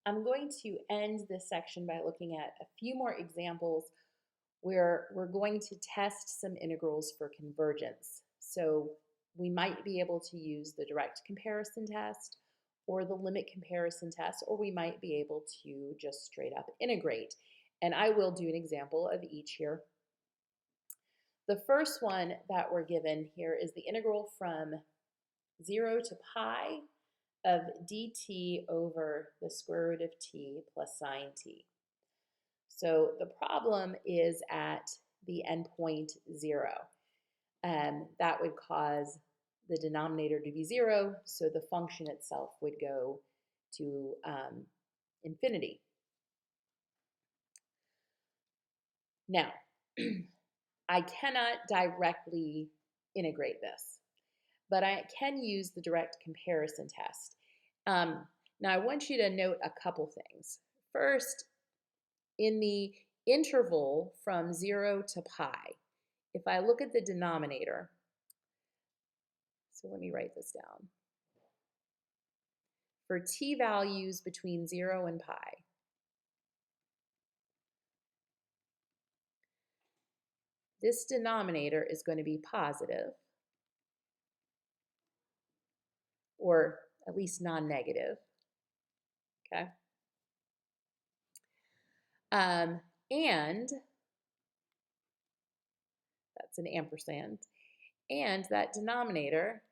I'm going to end this section by looking at a few more examples where we're going to test some integrals for convergence. So we might be able to use the direct comparison test or the limit comparison test, or we might be able to just straight up integrate. And I will do an example of each here. The first one that we're given here is the integral from 0 to pi of dt over the square root of t plus sine t. So the problem is at the endpoint 0. That would cause the denominator to be 0, so the function itself would go to infinity. Now, I cannot directly integrate this, but I can use the direct comparison test. Now, I want you to note a couple things. First, in the interval from 0 to pi, if I look at the denominator, so let me write this down. For t values between 0 and pi, this denominator is going to be positive, or at least non-negative, okay? And that's an ampersand, and that denominator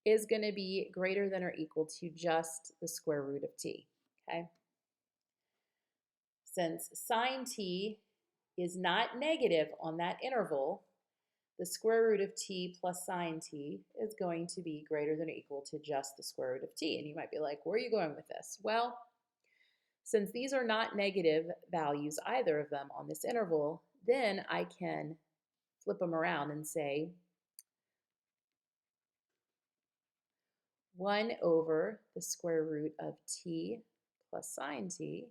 is going to be greater than or equal to just the square root of t, okay? Since sine t is not negative on that interval, the square root of t plus sine t is going to be greater than or equal to just the square root of t. And you might be like, where are you going with this? Well, since these are not negative values, either of them on this interval, then I can flip them around and say 1 over the square root of t plus sine t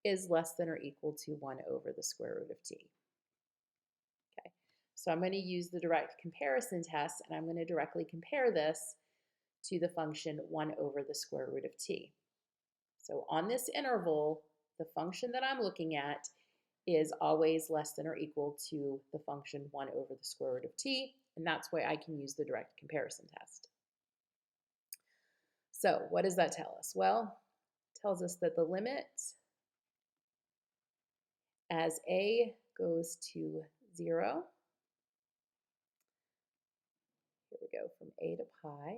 is less than or equal to 1 over the square root of t. Okay, so I'm going to use the direct comparison test, and I'm going to directly compare this to the function 1 over the square root of t. So on this interval, the function that I'm looking at is always less than or equal to the function 1 over the square root of t, and that's why I can use the direct comparison test. So what does that tell us? Well, it tells us that the limit as a goes to 0, here we go, from a to pi,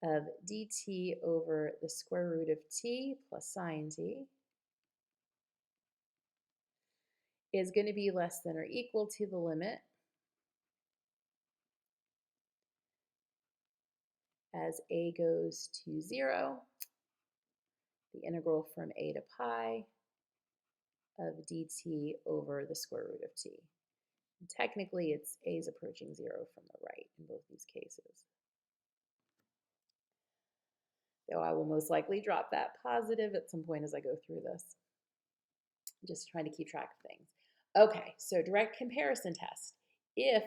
of dt over the square root of t plus sine t is going to be less than or equal to the limit as a goes to 0, the integral from a to pi of dt over the square root of t. And technically, it's a is approaching 0 from the right in both these cases. Though I will most likely drop that positive at some point as I go through this. I'm just trying to keep track of things. Okay, so direct comparison test. If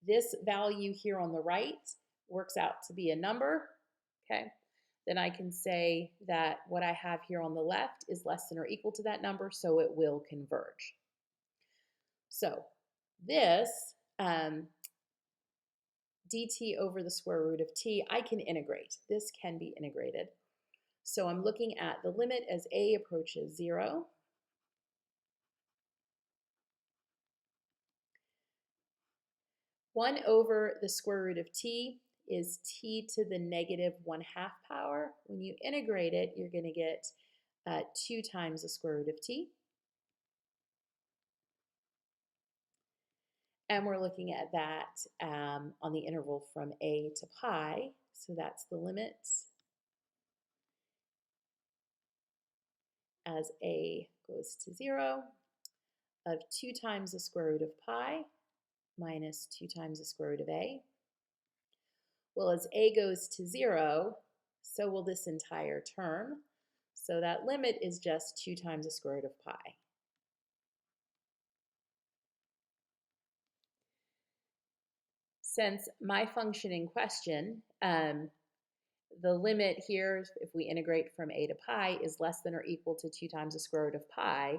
this value here on the right works out to be a number, okay, then I can say that what I have here on the left is less than or equal to that number, so it will converge. So this dt over the square root of t, I can integrate. This can be integrated. So I'm looking at the limit as a approaches 0. One over the square root of t is t to the negative 1/2 power. When you integrate it, you're going to get 2 times the square root of t. And we're looking at that on the interval from a to pi. So that's the limit as a goes to 0 of 2 times the square root of pi minus 2 times the square root of a. Well, as a goes to 0, so will this entire term. So that limit is just 2 times the square root of pi. since my function in question, the limit here, if we integrate from a to pi, is less than or equal to 2 times the square root of pi,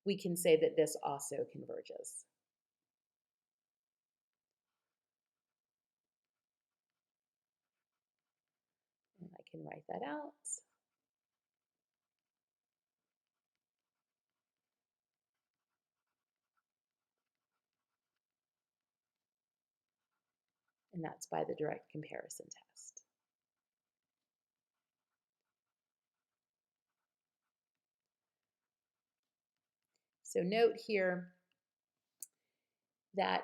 we can say that this also converges. And I can write that out. And that's by the direct comparison test. So note here that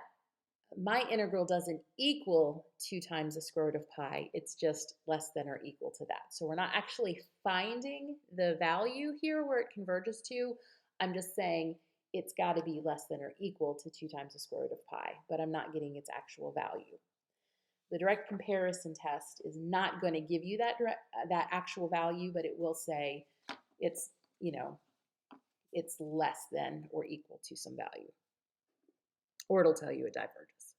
my integral doesn't equal 2 times the square root of pi, it's just less than or equal to that. So we're not actually finding the value here where it converges to. I'm just saying it's got to be less than or equal to 2 times the square root of pi, but I'm not getting its actual value. The direct comparison test is not going to give you that actual value, but it will say it's, it's less than or equal to some value. Or it'll tell you it diverges.